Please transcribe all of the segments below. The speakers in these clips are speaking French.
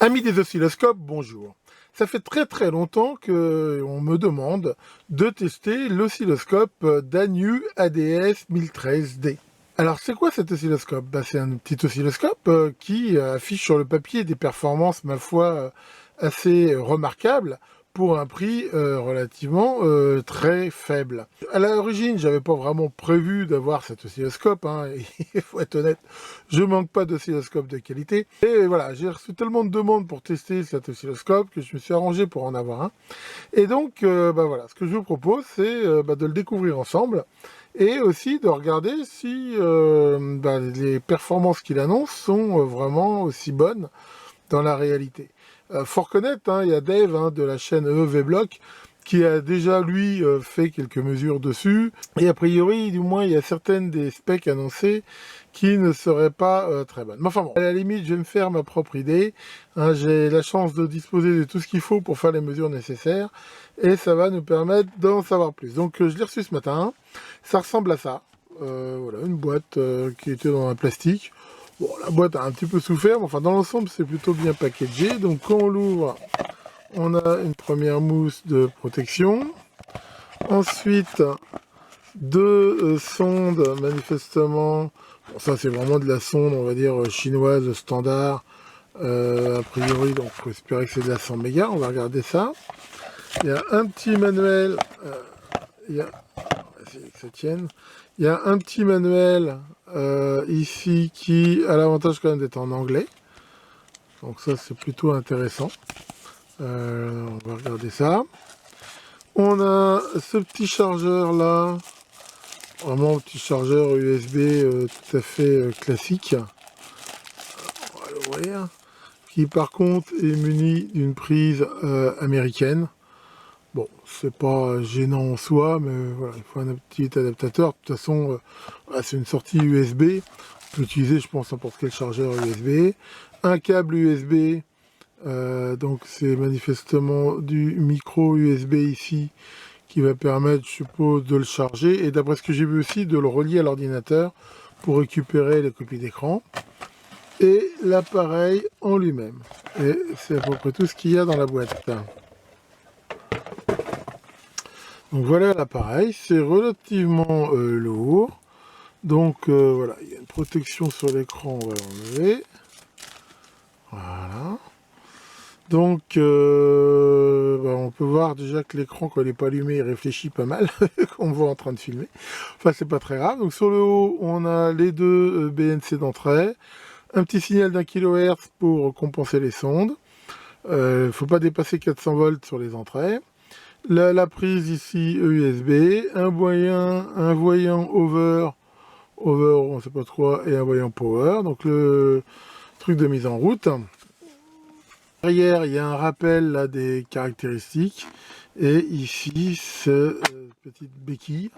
Amis des oscilloscopes, bonjour. Ça fait très longtemps qu'on me demande de tester l'oscilloscope Dannu ADS 1013D. Alors c'est quoi cet oscilloscope? C'est un petit oscilloscope qui affiche sur le papier des performances, ma foi, assez remarquables pour un prix relativement très faible. À l'origine, j'avais pas vraiment prévu d'avoir cet oscilloscope, hein, il faut être honnête, je manque pas d'oscilloscope de qualité. Et voilà, j'ai reçu tellement de demandes pour tester cet oscilloscope que je me suis arrangé pour en avoir un. Et donc, voilà, ce que je vous propose, c'est de le découvrir ensemble et aussi de regarder si les performances qu'il annonce sont vraiment aussi bonnes dans la réalité. Faut reconnaître, hein, il y a Dave de la chaîne EEVblog qui a déjà lui fait quelques mesures dessus, et a priori du moins il y a certaines des specs annoncées qui ne seraient pas très bonnes. Mais enfin bon, à la limite je vais me faire ma propre idée, hein, j'ai la chance de disposer de tout ce qu'il faut pour faire les mesures nécessaires, et ça va nous permettre d'en savoir plus. Donc je l'ai reçu ce matin, ça ressemble à ça, voilà, une boîte qui était dans un plastique. Bon, la boîte a un petit peu souffert, mais enfin dans l'ensemble c'est plutôt bien packagé. Donc quand on l'ouvre, on a une première mousse de protection. Ensuite, deux sondes manifestement. Bon, ça c'est vraiment de la sonde, on va dire chinoise standard. A priori, donc faut espérer que c'est de la 100 mégas. On va regarder ça. Il y a un petit manuel. Il y a, que ça tienne. Il y a un petit manuel ici qui a l'avantage quand même d'être en anglais. Donc ça c'est plutôt intéressant. On va regarder ça. On a ce petit chargeur là. Vraiment un petit chargeur USB tout à fait classique. On va l'ouvrir. Qui par contre est muni d'une prise américaine. Bon, c'est pas gênant en soi, mais voilà, il faut un petit adaptateur. De toute façon, c'est une sortie USB. On peut utiliser, je pense, n'importe quel chargeur USB. Un câble USB, donc c'est manifestement du micro USB ici, qui va permettre, je suppose, de le charger. Et d'après ce que j'ai vu aussi, de le relier à l'ordinateur pour récupérer les copies d'écran. Et l'appareil en lui-même. Et c'est à peu près tout ce qu'il y a dans la boîte. Donc voilà l'appareil, c'est relativement lourd. Donc voilà, il y a une protection sur l'écran, on va l'enlever. Voilà. Donc on peut voir déjà que l'écran, quand il n'est pas allumé, il réfléchit pas mal, qu'on me voit en train de filmer. Enfin, c'est pas très grave. Donc sur le haut, on a les deux BNC d'entrée, un petit signal d'1 kHz pour compenser les sondes. Il ne faut pas dépasser 400 volts sur les entrées. La prise ici USB, un voyant over, on ne sait pas trop, et un voyant power, donc le truc de mise en route. Derrière, il y a un rappel là, des caractéristiques, et ici, cette petite béquille.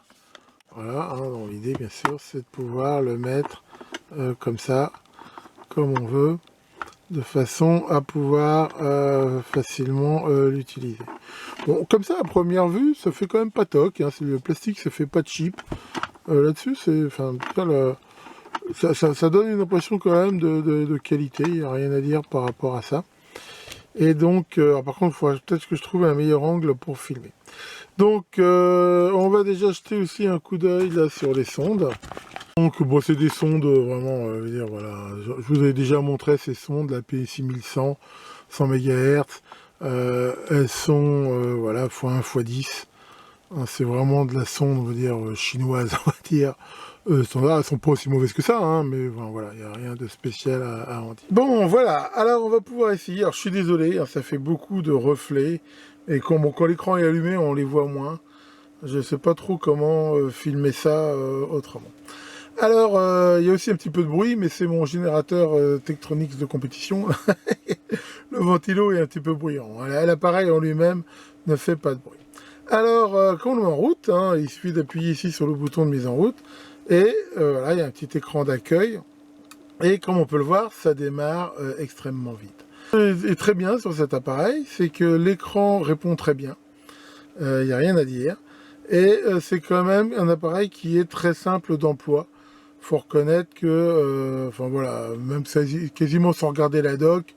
Voilà, hein, donc l'idée bien sûr, c'est de pouvoir le mettre comme ça, comme on veut, de façon à pouvoir facilement l'utiliser. Bon, comme ça, à première vue, ça fait quand même pas toc, hein, le plastique, ça fait pas cheap. Là-dessus, c'est, enfin, ça donne une impression quand même de qualité, il n'y a rien à dire par rapport à ça. Et donc, par contre, il faudrait peut-être que je trouve un meilleur angle pour filmer. Donc, on va déjà jeter aussi un coup d'œil là sur les sondes. Donc, bon, c'est des sondes vraiment, je veux dire, voilà, je vous avais déjà montré ces sondes, la PSI1100, 100 MHz. Elles sont, voilà, x1, x10. Hein, c'est vraiment de la sonde, on va dire, chinoise, on va dire. Standard, elles sont pas aussi mauvaises que ça, hein, mais bon, voilà, il n'y a rien de spécial à en dire. Bon, voilà, alors on va pouvoir essayer. Alors, je suis désolé, hein, ça fait beaucoup de reflets. Et quand l'écran est allumé, on les voit moins. Je ne sais pas trop comment filmer ça autrement. Alors, il y a aussi un petit peu de bruit, mais c'est mon générateur Tektronix de compétition. Le ventilo est un petit peu bruyant. L'appareil en lui-même ne fait pas de bruit. Alors, quand on est en route, hein, il suffit d'appuyer ici sur le bouton de mise en route. Et voilà, il y a un petit écran d'accueil. Et comme on peut le voir, ça démarre extrêmement vite. Et très bien sur cet appareil, c'est que l'écran répond très bien. Il n'y a rien à dire. Et c'est quand même un appareil qui est très simple d'emploi. Faut reconnaître que, enfin voilà, même quasiment sans regarder la doc,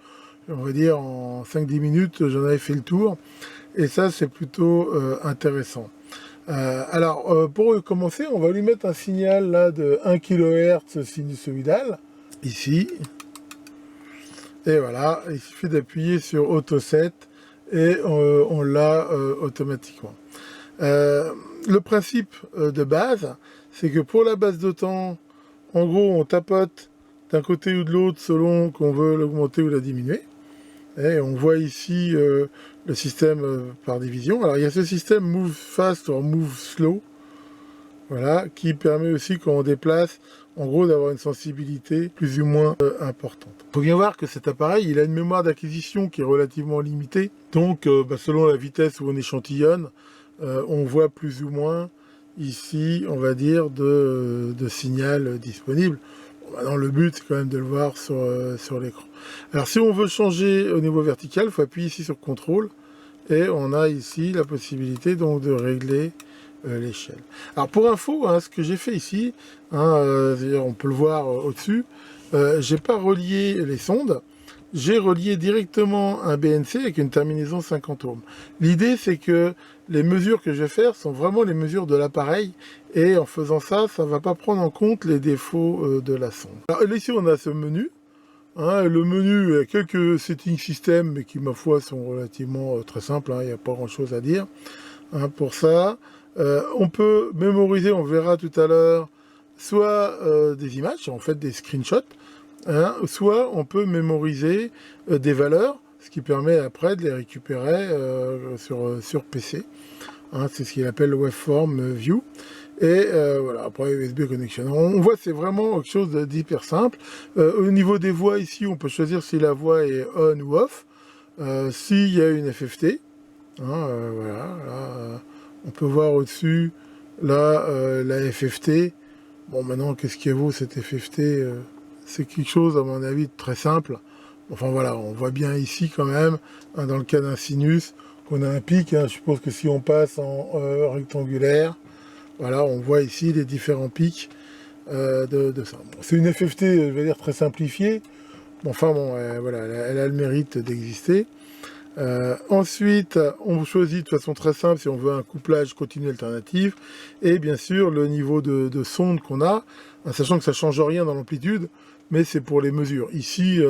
on va dire en 5-10 minutes, j'en avais fait le tour. Et ça, c'est plutôt intéressant. Alors, pour commencer, on va lui mettre un signal là de 1 kHz sinusoïdal, ici. Et voilà, il suffit d'appuyer sur Auto 7 et on l'a automatiquement. Le principe de base, c'est que pour la base de temps, en gros, on tapote d'un côté ou de l'autre selon qu'on veut l'augmenter ou la diminuer. Et on voit ici le système par division. Alors il y a ce système Move Fast ou Move Slow, voilà, qui permet aussi quand on déplace, en gros, d'avoir une sensibilité plus ou moins importante. Il faut bien voir que cet appareil, il a une mémoire d'acquisition qui est relativement limitée. Donc, selon la vitesse où on échantillonne, on voit plus ou moins ici, on va dire, de signal disponible. Bon, maintenant, le but, c'est quand même de le voir sur l'écran. Alors, si on veut changer au niveau vertical, il faut appuyer ici sur Contrôle. Et on a ici la possibilité donc de régler l'échelle. Alors pour info, hein, ce que j'ai fait ici, hein, on peut le voir au-dessus, j'ai pas relié les sondes, j'ai relié directement un BNC avec une terminaison 50 ohms. L'idée c'est que les mesures que je vais faire sont vraiment les mesures de l'appareil et en faisant ça, ça ne va pas prendre en compte les défauts de la sonde. Alors ici on a ce menu. Hein, le menu a quelques setting systems, mais qui, ma foi, sont relativement très simples. Il n'y a pas grand-chose à dire pour ça. On peut mémoriser, on verra tout à l'heure, soit des images, en fait des screenshots, hein, soit on peut mémoriser des valeurs, ce qui permet après de les récupérer sur PC. Hein, c'est ce qu'il appelle le Waveform View. Et voilà, après USB connection. On voit c'est vraiment quelque chose d'hyper simple. Au niveau des voix ici, on peut choisir si la voix est on ou off. S'il y a une FFT, hein, voilà, là, on peut voir au-dessus là la FFT. Bon, maintenant, qu'est-ce qui vaut cette FFT c'est quelque chose, à mon avis, de très simple. Enfin voilà, on voit bien ici quand même, hein, dans le cas d'un sinus, qu'on a un pic. Hein, je suppose que si on passe en rectangulaire, voilà, on voit ici les différents pics de ça. Bon, c'est une FFT, je vais dire, très simplifiée. Bon, enfin bon, voilà, elle a le mérite d'exister. Ensuite, on choisit de façon très simple si on veut un couplage continu alternatif. Et bien sûr, le niveau de sonde qu'on a, hein, sachant que ça ne change rien dans l'amplitude, mais c'est pour les mesures. Ici,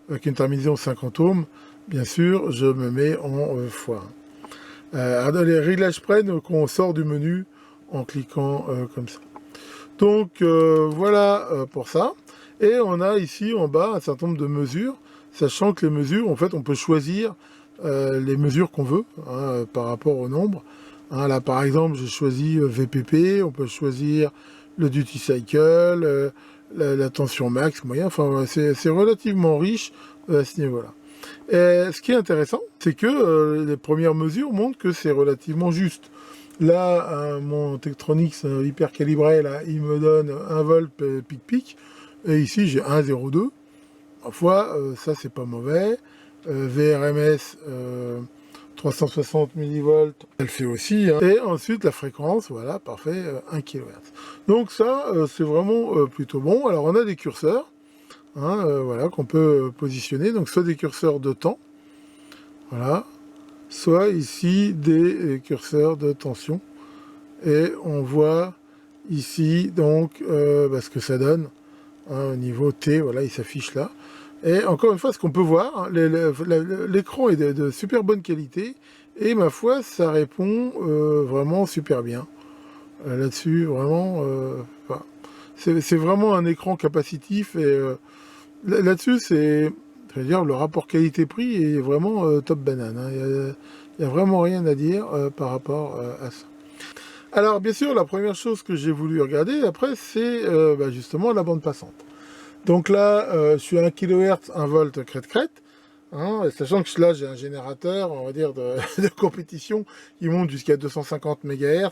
avec une terminaison 50 ohms, bien sûr, je me mets en x1. Les réglages prennent qu'on sort du menu en cliquant comme ça. Donc voilà pour ça. Et on a ici en bas un certain nombre de mesures, sachant que les mesures, en fait, on peut choisir les mesures qu'on veut hein, par rapport au nombre. Hein, là, par exemple, j'ai choisi VPP, on peut choisir le duty cycle, la tension max, moyen. Enfin, c'est relativement riche à ce niveau-là. Et ce qui est intéressant, c'est que les premières mesures montrent que c'est relativement juste. Là, mon Tektronix hyper calibré, là, il me donne 1 volt pic-pic. Et ici, j'ai 1,02. Parfois, ça, c'est pas mauvais. VRMS 360 millivolts, elle fait aussi. Hein. Et ensuite, la fréquence, voilà, parfait, 1 kHz. Donc ça, c'est vraiment plutôt bon. Alors, on a des curseurs, hein, voilà, qu'on peut positionner. Donc, soit des curseurs de temps, voilà, soit ici des curseurs de tension. Et on voit ici donc ce que ça donne hein, au niveau T, voilà, il s'affiche là. Et encore une fois, ce qu'on peut voir, hein, l'écran est de super bonne qualité et ma foi, ça répond vraiment super bien. Là-dessus, vraiment, c'est vraiment un écran capacitif et là-dessus, je veux dire, le rapport qualité-prix est vraiment top banane. Hein. Il n'y a vraiment rien à dire par rapport à ça. Alors, bien sûr, la première chose que j'ai voulu regarder après, c'est justement la bande passante. Donc là, je suis à 1 kHz, 1 volt crête-crête, hein, sachant que là, j'ai un générateur, on va dire, de compétition qui monte jusqu'à 250 MHz.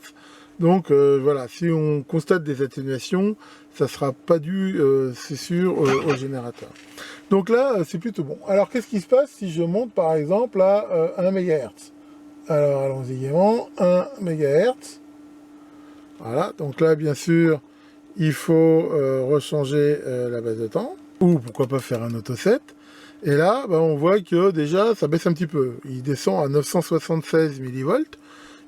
Donc voilà, si on constate des atténuations, ça ne sera pas dû, c'est sûr, au générateur. Donc là, c'est plutôt bon. Alors, qu'est-ce qui se passe si je monte, par exemple, à 1 MHz? Alors, allons-y gaiement, 1 MHz. Voilà, donc là, bien sûr, il faut rechanger la base de temps, ou pourquoi pas faire un auto 7. Et là, bah, on voit que déjà, ça baisse un petit peu. Il descend à 976 millivolts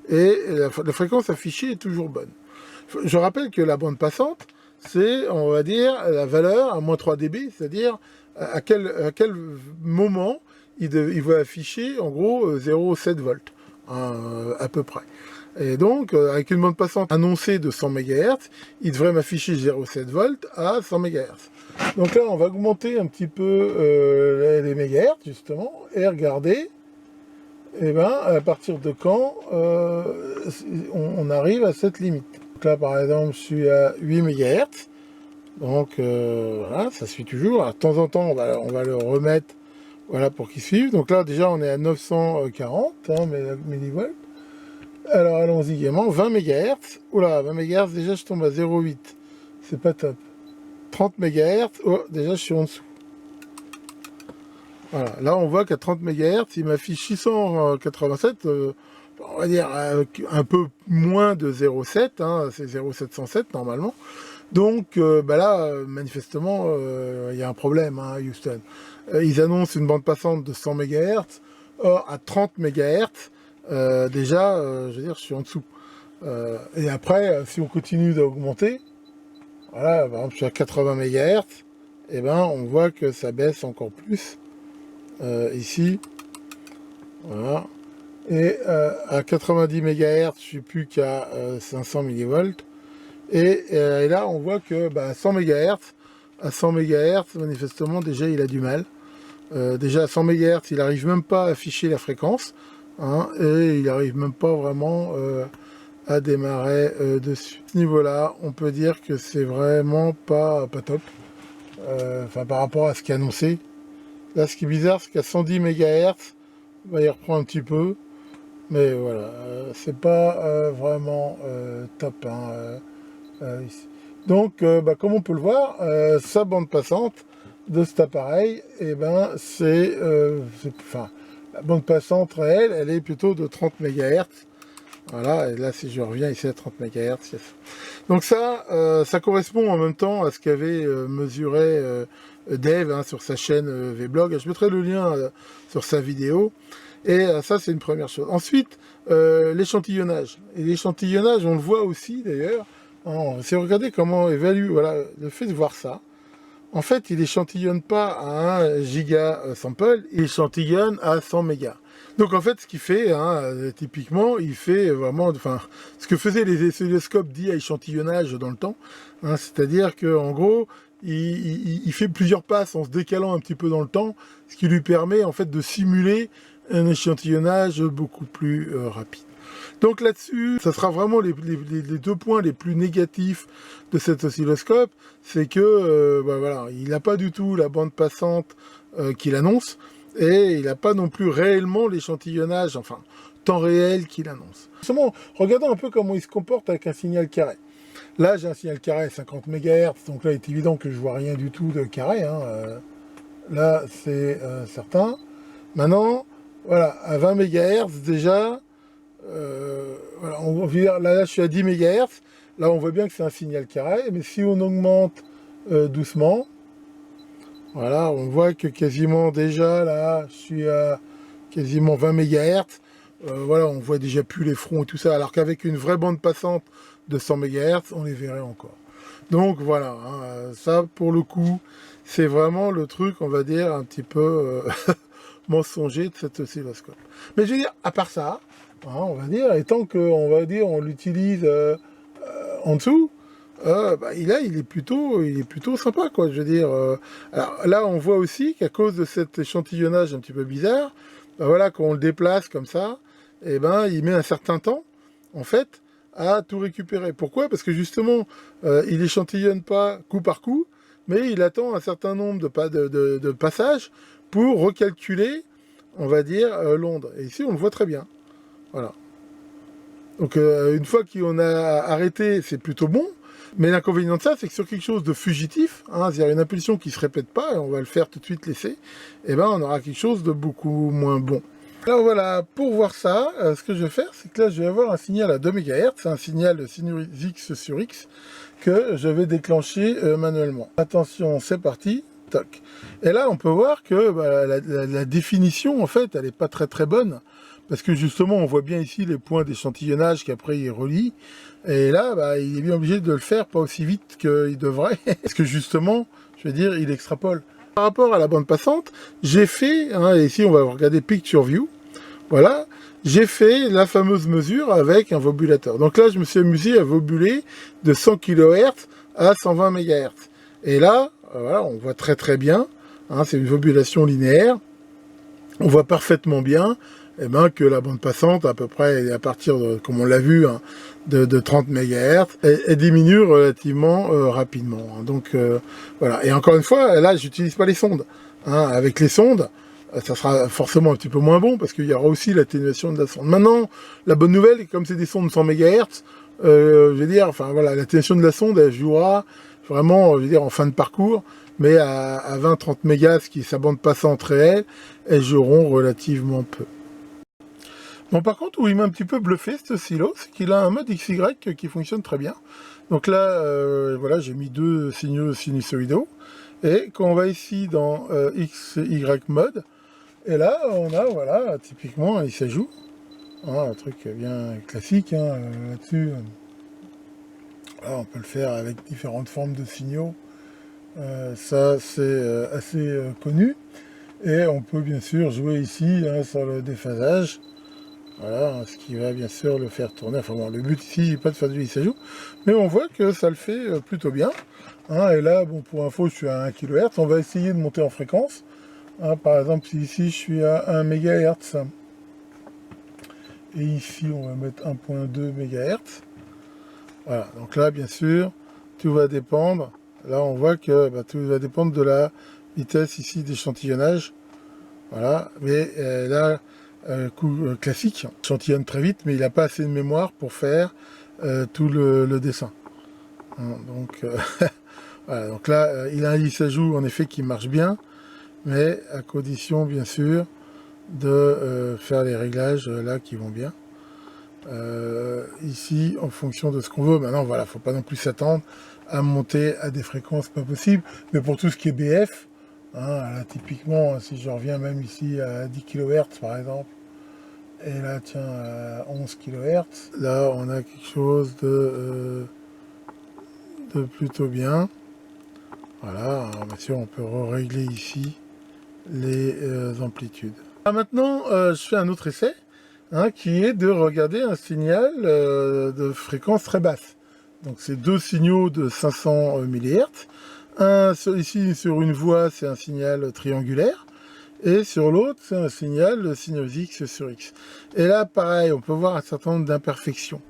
et la fréquence affichée est toujours bonne. Je rappelle que la bande passante, c'est, on va dire, la valeur à moins 3 dB, c'est-à-dire à quel moment il va afficher, en gros, 0,7 volts, hein, à peu près. Et donc, avec une bande passante annoncée de 100 MHz, il devrait m'afficher 0,7 volts à 100 MHz. Donc là, on va augmenter un petit peu les mégahertz, justement, et regarder, eh ben, à partir de quand on arrive à cette limite. Donc là, par exemple, je suis à 8 MHz, donc voilà, ça suit toujours. Alors, de temps en temps, on va le remettre, voilà, pour qu'il suive. Donc là, déjà, on est à 940 hein, millivolts. Alors, allons-y gaiement, 20 MHz. Oula, 20 MHz, déjà, je tombe à 0,8. C'est pas top. 30 MHz, oh, déjà, je suis en dessous. Voilà, là, on voit qu'à 30 MHz, il m'affiche 687, on va dire un peu moins de 0,7, hein, c'est 0,707 normalement. Donc bah là, manifestement, il y a un problème, hein, Houston. Ils annoncent une bande passante de 100 MHz, or à 30 MHz, déjà, je veux dire, je suis en dessous. Et après, si on continue d'augmenter, voilà, par exemple, je suis à 80 MHz, et ben, on voit que ça baisse encore plus, ici, voilà. Et à 90 MHz, je suis plus qu'à 500 millivolts. Et là, on voit que bah, à 100 MHz, manifestement, déjà, il a du mal. Déjà, à 100 MHz, il n'arrive même pas à afficher la fréquence. Hein, et il n'arrive même pas vraiment à démarrer dessus. À ce niveau-là, on peut dire que c'est vraiment pas top. Enfin, par rapport à ce qui est annoncé. Là, ce qui est bizarre, c'est qu'à 110 MHz, il reprend un petit peu. Mais voilà, c'est pas vraiment top. Hein, ici. Donc, bah, comme on peut le voir, sa bande passante de cet appareil, eh ben, enfin, la bande passante réelle, elle est plutôt de 30 MHz. Voilà, et là, si je reviens ici à 30 MHz, yes. Donc ça correspond en même temps à ce qu'avait mesuré Dave hein, sur sa chaîne Vblog. Je mettrai le lien sur sa vidéo. Et ça, c'est une première chose. Ensuite, l'échantillonnage. Et l'échantillonnage, on le voit aussi d'ailleurs. Si vous regardez comment évalue, voilà, le fait de voir ça, en fait, il échantillonne pas à 1 giga sample, il échantillonne à 100 mégas. Donc en fait, ce qu'il fait, hein, typiquement, il fait vraiment, enfin, ce que faisaient les oscilloscopes dits à échantillonnage dans le temps, hein, c'est-à-dire que en gros, il fait plusieurs passes en se décalant un petit peu dans le temps, ce qui lui permet en fait de simuler un échantillonnage beaucoup plus rapide. Donc là-dessus, ça sera vraiment les 2 points les plus négatifs de cet oscilloscope, c'est que bah voilà, il n'a pas du tout la bande passante qu'il annonce, et il n'a pas non plus réellement l'échantillonnage, enfin, temps réel qu'il annonce. Justement, regardons un peu comment il se comporte avec un signal carré. Là, j'ai un signal carré à 50 MHz, donc là, il est évident que je vois rien du tout de carré. Hein, là, c'est certain. Maintenant, voilà, à 20 MHz, déjà, voilà, on va là, je suis à 10 MHz. Là, on voit bien que c'est un signal carré, mais si on augmente doucement, voilà, on voit que quasiment déjà, là, je suis à quasiment 20 MHz. Voilà, on voit déjà plus les fronts et tout ça, alors qu'avec une vraie bande passante de 100 MHz, on les verrait encore. Donc voilà, hein, ça, pour le coup, c'est vraiment le truc, on va dire, un petit peu mensonger de cet oscilloscope. Mais je veux dire, à part ça, hein, on va dire, et tant qu'on va dire, on l'utilise en dessous, bah, il est plutôt sympa, quoi. Je veux dire. Alors là, on voit aussi qu'à cause de cet échantillonnage un petit peu bizarre, bah, voilà, quand on le déplace comme ça, et ben, il met un certain temps, en fait, à tout récupérer. Pourquoi? Parce que justement, il échantillonne pas coup par coup, mais il attend un certain nombre de passages pour recalculer, on va dire, l'onde. Et ici, on le voit très bien. Voilà. Donc, une fois qu'on a arrêté, c'est plutôt bon. Mais l'inconvénient de ça, c'est que sur quelque chose de fugitif, hein, c'est-à-dire une impulsion qui ne se répète pas, et on va le faire tout de suite laisser, et ben on aura quelque chose de beaucoup moins bon. Alors voilà, pour voir ça, ce que je vais faire, c'est que là je vais avoir un signal à 2 MHz, c'est un signal de sinus X sur X, que je vais déclencher manuellement. Attention, c'est parti. Toc. Et là, on peut voir que bah, la définition, en fait, elle n'est pas très très bonne. Parce que justement, on voit bien ici les points d'échantillonnage qu'après il relie. Et là, bah, il est bien obligé de le faire pas aussi vite qu'il devrait. Parce que justement, je veux dire, il extrapole. Par rapport à la bande passante, j'ai fait, hein, et ici on va regarder Picture View, voilà, j'ai fait la fameuse mesure avec un vobulateur. Donc là, je me suis amusé à vobuler de 100 kHz à 120 MHz. Et là, voilà, on voit très très bien, hein, c'est une vobulation linéaire, on voit parfaitement bien eh ben, que la bande passante, à peu près à partir de, comme on l'a vu, hein, de 30 MHz, elle diminue relativement rapidement. Hein. Donc voilà. Et encore une fois, là, j'utilise pas les sondes. Hein. Avec les sondes, ça sera forcément un petit peu moins bon parce qu'il y aura aussi l'atténuation de la sonde. Maintenant, la bonne nouvelle, comme c'est des sondes 100 MHz, je veux dire, enfin voilà, l'atténuation de la sonde, elle jouera vraiment, je veux dire, en fin de parcours, mais à 20-30 mégas, ce qui est sa bande passante réelle, elles joueront relativement peu. Bon, par contre, où il m'a un petit peu bluffé, ce silo, c'est qu'il a un mode XY qui fonctionne très bien. Donc là, voilà, j'ai mis deux signaux sinusoïdaux. Et quand on va ici dans XY mode, et là, on a, voilà, typiquement, il s'ajoute. Hein, un truc bien classique, hein, là-dessus. Là, on peut le faire avec différentes formes de signaux. Ça, c'est assez connu. Et on peut bien sûr jouer ici hein, sur le déphasage. Voilà, ce qui va bien sûr le faire tourner. Enfin bon, le but ici n'est pas de faire du lissajou, mais on voit que ça le fait plutôt bien. Hein, et là, bon, pour info, je suis à 1 kHz. On va essayer de monter en fréquence. Hein, par exemple, si ici je suis à 1 MHz, et ici on va mettre 1.2 MHz. Voilà, donc là, bien sûr, tout va dépendre. Là, on voit que bah, tout va dépendre de la vitesse ici d'échantillonnage. Voilà, mais là, coup classique, échantillonne très vite, mais il n'a pas assez de mémoire pour faire tout le dessin. Hein, donc, voilà, donc là, il a un lissajou en effet qui marche bien, mais à condition bien sûr de faire les réglages là qui vont bien. Ici, en fonction de ce qu'on veut, maintenant voilà, faut pas non plus s'attendre à monter à des fréquences pas possibles, mais pour tout ce qui est BF, hein, là, typiquement, si je reviens même ici à 10 kHz par exemple, et là tiens à 11 kHz, là on a quelque chose de plutôt bien. Voilà, alors bien sûr on peut régler ici les amplitudes. Alors maintenant je fais un autre essai, hein, qui est de regarder un signal de fréquence très basse. Donc c'est deux signaux de 500 mHz. Ici sur une voie c'est un signal triangulaire et sur l'autre c'est un signal sinus X sur X. Et là pareil, on peut voir un certain nombre d'imperfections.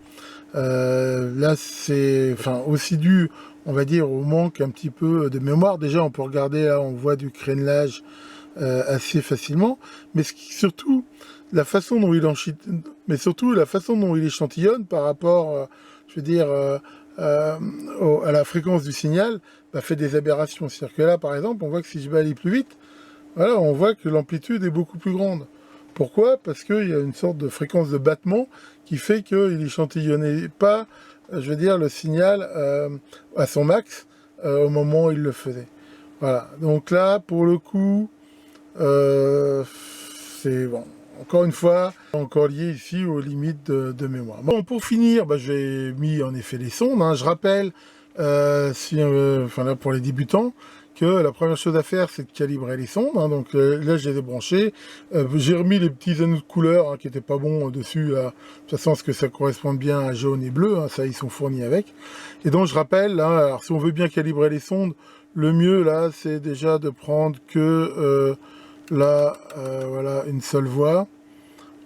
Là c'est enfin aussi dû, on va dire, au manque un petit peu de mémoire. Déjà on peut regarder, là on voit du crénelage assez facilement, mais surtout la façon dont il échantillonne par rapport, je veux dire, à la fréquence du signal, bah, fait des aberrations. C'est-à-dire que là, par exemple, on voit que si je vais aller plus vite, voilà, on voit que l'amplitude est beaucoup plus grande. Pourquoi? Parce qu'il y a une sorte de fréquence de battement qui fait qu'il échantillonnait pas, je veux dire, le signal à son max au moment où il le faisait. Voilà, donc là, pour le coup, c'est bon. Encore une fois, encore lié ici aux limites de mémoire. Bon, pour finir, bah, j'ai mis en effet les sondes. Hein. Je rappelle, enfin là pour les débutants, que la première chose à faire, c'est de calibrer les sondes. Hein. Donc là, je les ai branchées. J'ai remis les petits anneaux de couleur hein, qui n'étaient pas bons dessus. Là. De toute façon, parce que ça correspond bien à jaune et bleu. Hein. Ça, ils sont fournis avec. Et donc, je rappelle, là, alors, si on veut bien calibrer les sondes, le mieux, là, c'est déjà de prendre que là, voilà, une seule voie.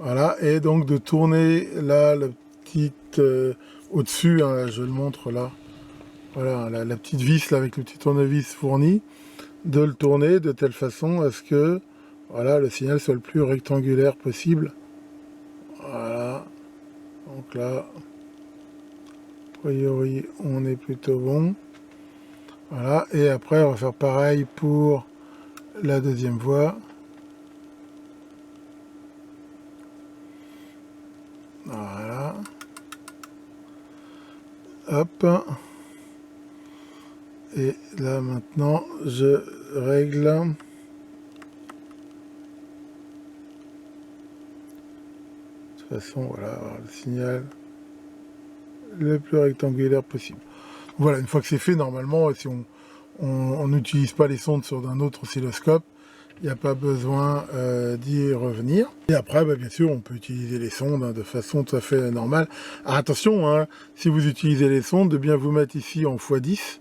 Voilà, et donc de tourner là, la petite au-dessus, hein, je le montre là. Voilà, la petite vis là avec le petit tournevis fourni, de le tourner de telle façon à ce que voilà, le signal soit le plus rectangulaire possible. Voilà, donc là, a priori, on est plutôt bon. Voilà, et après, on va faire pareil pour la deuxième voie. Voilà. Hop. Et là maintenant, je règle. De toute façon, voilà, avoir le signal le plus rectangulaire possible. Voilà, une fois que c'est fait, normalement, si on n'utilise pas les sondes sur un autre oscilloscope, il n'y a pas besoin d'y revenir. Et après, bah, bien sûr, on peut utiliser les sondes de façon tout à fait normale. Alors attention, hein, si vous utilisez les sondes, de bien vous mettre ici en x10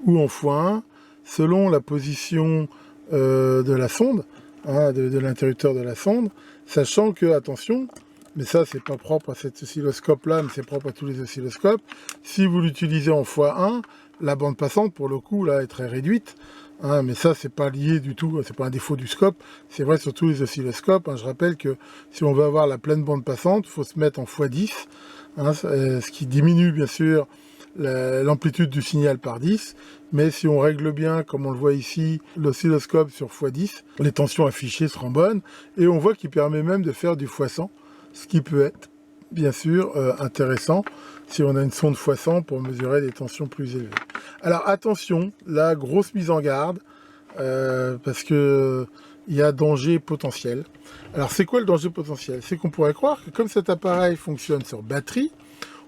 ou en x1, selon la position de la sonde, hein, de l'interrupteur de la sonde, sachant que, attention, mais ça c'est pas propre à cet oscilloscope là, mais c'est propre à tous les oscilloscopes, si vous l'utilisez en x1, la bande passante pour le coup là est très réduite, hein, mais ça c'est pas lié du tout, c'est pas un défaut du scope, c'est vrai sur tous les oscilloscopes, hein. Je rappelle que si on veut avoir la pleine bande passante, il faut se mettre en x10, hein, ce qui diminue bien sûr l'amplitude du signal par 10, mais si on règle bien, comme on le voit ici, l'oscilloscope sur x10, les tensions affichées seront bonnes, et on voit qu'il permet même de faire du x100, ce qui peut être, bien sûr, intéressant si on a une sonde x100 pour mesurer des tensions plus élevées. Alors attention, la grosse mise en garde, parce que il y a danger potentiel. Alors c'est quoi le danger potentiel? C'est qu'on pourrait croire que comme cet appareil fonctionne sur batterie,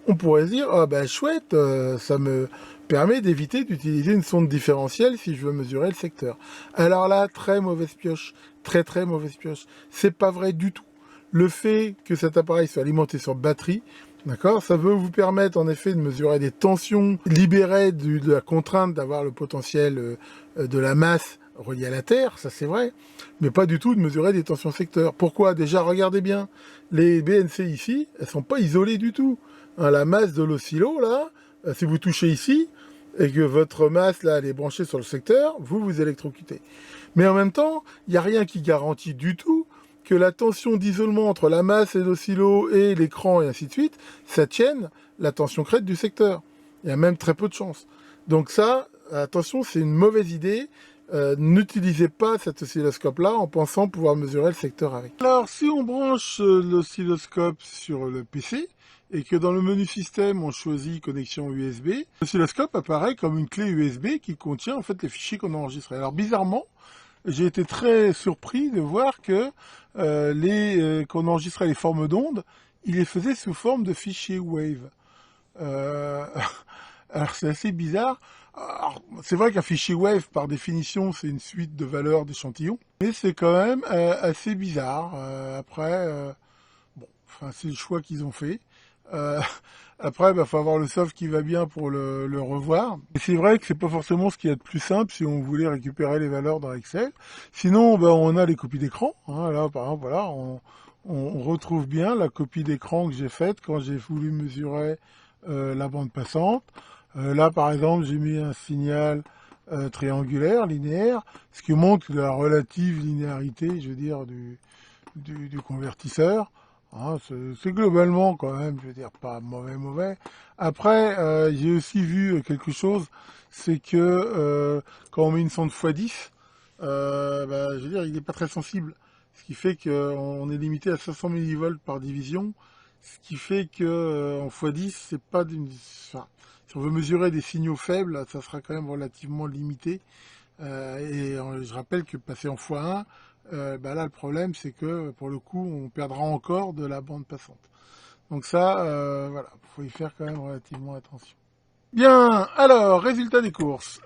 on pourrait se dire, ah ben chouette, ça me permet d'éviter d'utiliser une sonde différentielle si je veux mesurer le secteur. Alors là, très mauvaise pioche, très mauvaise pioche. C'est pas vrai du tout. Le fait que cet appareil soit alimenté sur batterie, d'accord, ça veut vous permettre en effet de mesurer des tensions libérées de la contrainte d'avoir le potentiel de la masse reliée à la Terre, ça c'est vrai, mais pas du tout de mesurer des tensions secteurs. Pourquoi? Déjà, regardez bien, les BNC ici, elles sont pas isolées du tout. Hein, la masse de l'oscillo, là, si vous touchez ici, et que votre masse, là, elle est branchée sur le secteur, vous vous électrocutez. Mais en même temps, il n'y a rien qui garantit du tout que la tension d'isolement entre la masse et l'oscillo et l'écran et ainsi de suite, ça tienne la tension crête du secteur. Il y a même très peu de chance. Donc ça, attention, c'est une mauvaise idée. N'utilisez pas cet oscilloscope-là en pensant pouvoir mesurer le secteur avec. Alors, si on branche l'oscilloscope sur le PC, et que dans le menu système, on choisit connexion USB, l'oscilloscope apparaît comme une clé USB qui contient en fait les fichiers qu'on a enregistrés. Alors bizarrement, j'ai été très surpris de voir que qu'on enregistrait les formes d'ondes, il les faisait sous forme de fichiers Wave. Alors c'est assez bizarre. C'est vrai qu'un fichier Wave, par définition, c'est une suite de valeurs d'échantillons, mais c'est quand même assez bizarre. Bon, enfin c'est le choix qu'ils ont fait. Après, il faut avoir le soft qui va bien pour le revoir. Et c'est vrai que c'est pas forcément ce qu'il y a de plus simple si on voulait récupérer les valeurs dans Excel. Sinon, on a les copies d'écran. Hein. Là, par exemple, voilà, on retrouve bien la copie d'écran que j'ai faite quand j'ai voulu mesurer la bande passante. Là, par exemple, j'ai mis un signal triangulaire, linéaire, ce qui montre la relative linéarité, je veux dire, du convertisseur. Hein, c'est globalement quand même, je veux dire, pas mauvais. Après, j'ai aussi vu quelque chose, c'est que quand on met une sonde x10, je veux dire, il n'est pas très sensible. Ce qui fait qu'on est limité à 500 millivolts par division. Ce qui fait que en x10, c'est pas d'une... Enfin, si on veut mesurer des signaux faibles, ça sera quand même relativement limité. Je rappelle que passer en x1, là le problème c'est que pour le coup on perdra encore de la bande passante. Donc ça, voilà, faut y faire quand même relativement attention. Bien, alors résultat des courses.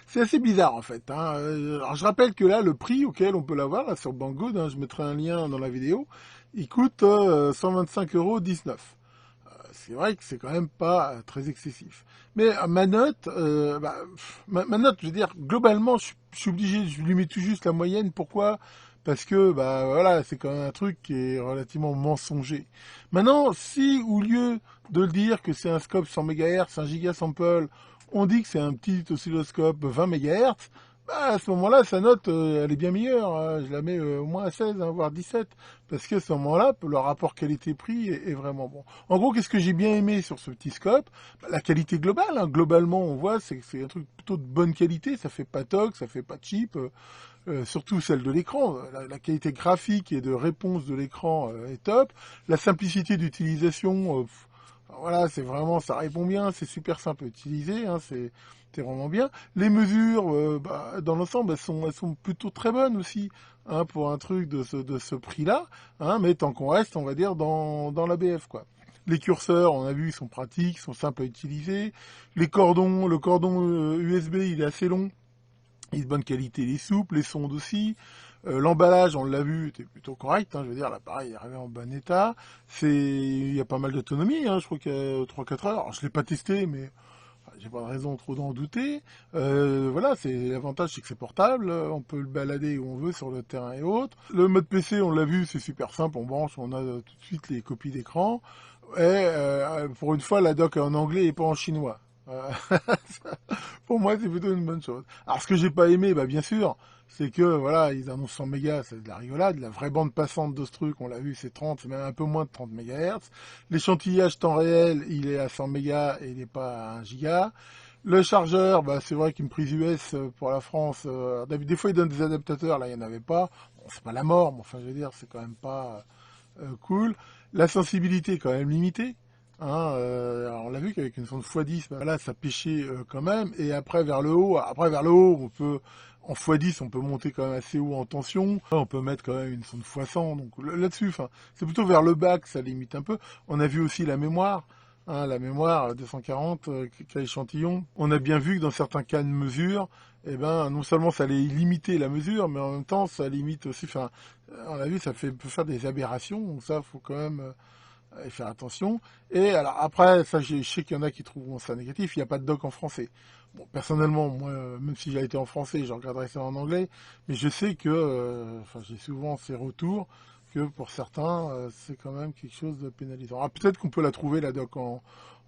C'est assez bizarre en fait. Hein. Alors je rappelle que là le prix auquel on peut l'avoir là sur Banggood, hein, je mettrai un lien dans la vidéo, il coûte 125,19 €. C'est vrai que c'est quand même pas très excessif. Mais ma note, ma note, je veux dire, globalement, je suis obligé, je lui mets tout juste la moyenne. Pourquoi? Parce que, voilà, c'est quand même un truc qui est relativement mensonger. Maintenant, si au lieu de le dire que c'est un scope 100 MHz, un gigasample, on dit que c'est un petit oscilloscope 20 MHz, à ce moment-là, sa note, elle est bien meilleure. Hein. Je la mets au moins à 16, hein, voire 17. Parce qu'à ce moment-là, le rapport qualité-prix est vraiment bon. En gros, qu'est-ce que j'ai bien aimé sur ce petit scope? La qualité globale. Hein. Globalement, on voit, c'est un truc plutôt de bonne qualité. Ça fait pas toc, ça fait pas cheap. Surtout celle de l'écran. La qualité graphique et de réponse de l'écran est top. La simplicité d'utilisation... voilà, c'est vraiment, ça répond bien, c'est super simple à utiliser, hein, c'est c'était vraiment bien. Les mesures, dans l'ensemble, elles sont plutôt très bonnes aussi, hein, pour un truc de ce prix-là, hein, mais tant qu'on reste, on va dire, dans l'ABF, quoi. Les curseurs, on a vu, ils sont pratiques, ils sont simples à utiliser. Les cordons, le cordon USB, il est assez long. Il est de bonne qualité, il est souple, les sondes aussi. L'emballage, on l'a vu, était plutôt correct, hein, je veux dire, l'appareil est arrivé en bon état. Il y a pas mal d'autonomie, hein, je crois qu'il y a 3-4 heures. Alors, je l'ai pas testé, mais enfin, j'ai pas de raison trop d'en douter. Voilà, l'avantage, c'est que c'est portable, on peut le balader où on veut sur le terrain et autres. Le mode PC, on l'a vu, c'est super simple, on branche, on a tout de suite les copies d'écran. Et pour une fois, la doc est en anglais et pas en chinois. Euh, Pour moi, c'est plutôt une bonne chose. Alors, ce que j'ai pas aimé, bien sûr, c'est que, voilà, ils annoncent 100 mégas, c'est de la rigolade. La vraie bande passante de ce truc, on l'a vu, c'est 30, c'est même un peu moins de 30 MHz. L'échantillage temps réel, il est à 100 mégas et il n'est pas à 1 giga. Le chargeur, c'est vrai qu'une prise US pour la France, des fois ils donnent des adaptateurs, là il n'y en avait pas. Bon, c'est pas la mort, mais enfin je veux dire, c'est quand même pas cool. La sensibilité est quand même limitée. Hein, alors on l'a vu qu'avec une sonde x10, là ça pêchait quand même. Et après vers le haut, on peut en x10, on peut monter quand même assez haut en tension. On peut mettre quand même une sonde x100. Donc là-dessus, c'est plutôt vers le bas que ça limite un peu. On a vu aussi la mémoire. Hein, la mémoire 240 cas échantillon. On a bien vu que dans certains cas de mesure, non seulement ça allait limiter la mesure, mais en même temps ça limite aussi. On a vu, peut faire des aberrations. Donc ça, faut quand même et faire attention. Et alors après, ça, je sais qu'il y en a qui trouveront ça négatif, il n'y a pas de doc en français. Bon, personnellement, moi, même si j'ai été en français, je regarderai ça en anglais, mais je sais que, j'ai souvent ces retours, que pour certains, c'est quand même quelque chose de pénalisant. Alors peut-être qu'on peut la trouver, la doc en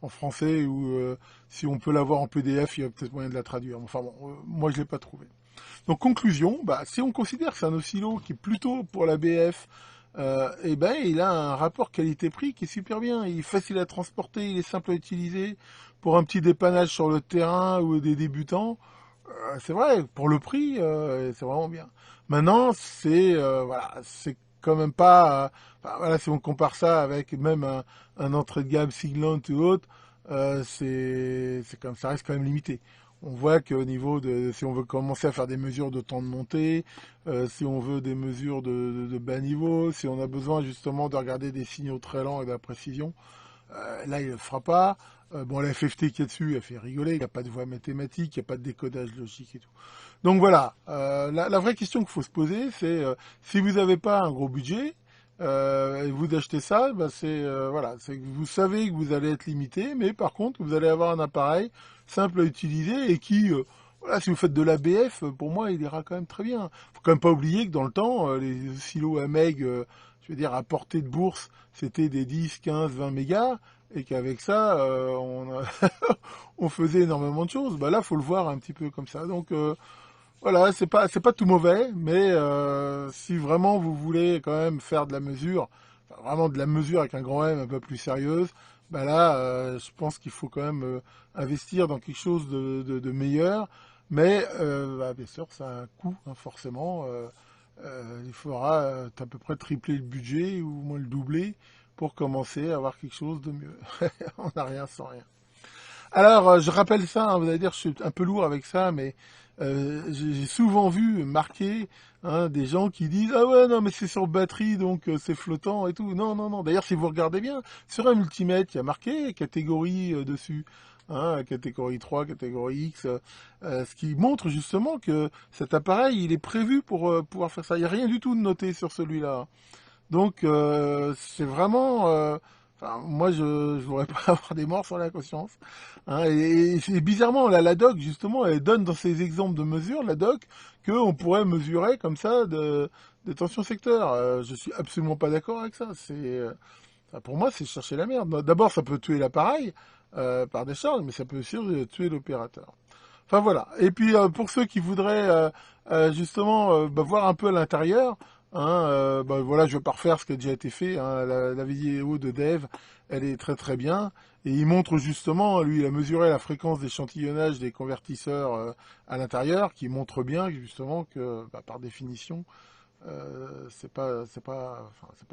français, ou si on peut l'avoir en PDF, il y a peut-être moyen de la traduire. Enfin bon, moi je ne l'ai pas trouvé. Donc conclusion, si on considère que c'est un oscillo qui est plutôt pour la BF, il a un rapport qualité-prix qui est super bien. Il est facile à transporter, il est simple à utiliser. Pour un petit dépannage sur le terrain ou des débutants, c'est vrai, pour le prix, c'est vraiment bien. Maintenant, c'est quand même pas... si on compare ça avec même un entrée de gamme Siglent ou autre, ça reste quand même limité. On voit qu'au niveau si on veut commencer à faire des mesures de temps de montée, si on veut des mesures de bas niveau, si on a besoin justement de regarder des signaux très lents et de la précision, là il ne le fera pas. La FFT qui est dessus, elle fait rigoler, il n'y a pas de voie mathématique, il n'y a pas de décodage logique et tout. Donc voilà, la vraie question qu'il faut se poser, c'est si vous n'avez pas un gros budget, et vous achetez ça, c'est que vous savez que vous allez être limité, mais par contre vous allez avoir un appareil simple à utiliser et qui, si vous faites de l'ABF, pour moi il ira quand même très bien. Faut quand même pas oublier que dans le temps, les silos AMEG, je veux dire à portée de bourse, c'était des 10, 15, 20 mégas, et qu'avec ça, on faisait énormément de choses. Là, faut le voir un petit peu comme ça. Donc voilà, c'est pas tout mauvais, mais si vraiment vous voulez quand même faire de la mesure, vraiment de la mesure avec un grand M un peu plus sérieuse, je pense qu'il faut quand même investir dans quelque chose de meilleur. Mais bien sûr, ça a un coût, hein, forcément. Il faudra à peu près tripler le budget ou au moins le doubler pour commencer à avoir quelque chose de mieux. On n'a rien sans rien. Alors, je rappelle ça, hein, vous allez dire, je suis un peu lourd avec ça, mais j'ai souvent vu marquer, hein, des gens qui disent ah ouais non mais c'est sur batterie donc c'est flottant et tout. Non non non. D'ailleurs si vous regardez bien sur un multimètre, il y a marqué catégorie dessus, hein, catégorie 3, catégorie X, ce qui montre justement que cet appareil il est prévu pour pouvoir faire ça. Il n'y a rien du tout de noté sur celui-là. Donc c'est vraiment moi je voudrais pas avoir des morts sur la conscience, hein, et bizarrement la doc justement elle donne dans ses exemples de mesures la doc que on pourrait mesurer comme ça des tensions secteurs. Je suis absolument pas d'accord avec ça. Pour moi c'est chercher la merde. D'abord ça peut tuer l'appareil par décharge, mais ça peut aussi tuer l'opérateur. Enfin voilà. Et puis pour ceux qui voudraient justement voir un peu à l'intérieur, hein, voilà, je vais pas refaire ce qui a déjà été fait. Hein, la vidéo de Dave, elle est très très bien. Et il montre justement, lui, il a mesuré la fréquence d'échantillonnage des convertisseurs à l'intérieur, qui montre bien justement que, par définition, c'est pas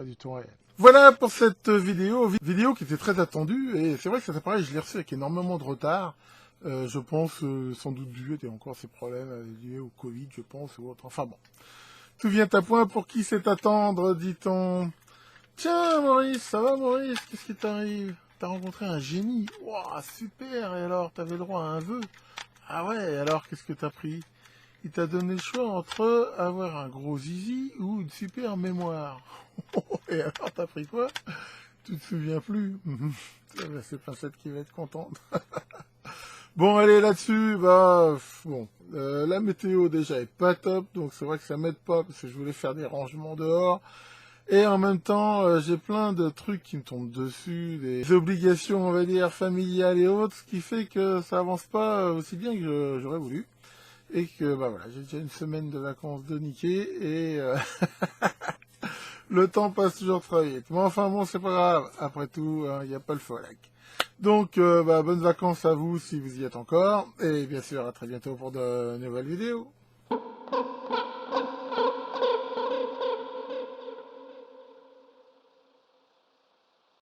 du tout réel. Voilà pour cette vidéo qui était très attendue. Et c'est vrai que cet appareil, je l'ai reçu avec énormément de retard. Je pense sans doute dû à encore ces problèmes liés au Covid, je pense, ou autre. Enfin bon. Tout vient à point pour qui sait attendre, dit-on. Tiens, Maurice, ça va, Maurice? Qu'est-ce qui t'arrive? T'as rencontré un génie. Waouh, super! Et alors, t'avais le droit à un vœu? Ah ouais, et alors, qu'est-ce que t'as pris? Il t'a donné le choix entre avoir un gros zizi ou une super mémoire. Et alors, t'as pris quoi? Tu te souviens plus? C'est Pincette qui va être contente. Bon, allez, là-dessus, bon, la météo déjà est pas top, donc c'est vrai que ça m'aide pas parce que je voulais faire des rangements dehors. Et en même temps, j'ai plein de trucs qui me tombent dessus, des obligations, on va dire, familiales et autres, ce qui fait que ça avance pas aussi bien que j'aurais voulu. Et que, bah voilà, j'ai déjà une semaine de vacances de niquer et le temps passe toujours très vite. Mais enfin bon, c'est pas grave. Après tout, il n'y a pas le faux lac. Donc, bonnes vacances à vous si vous y êtes encore. Et bien sûr, à très bientôt pour de nouvelles vidéos.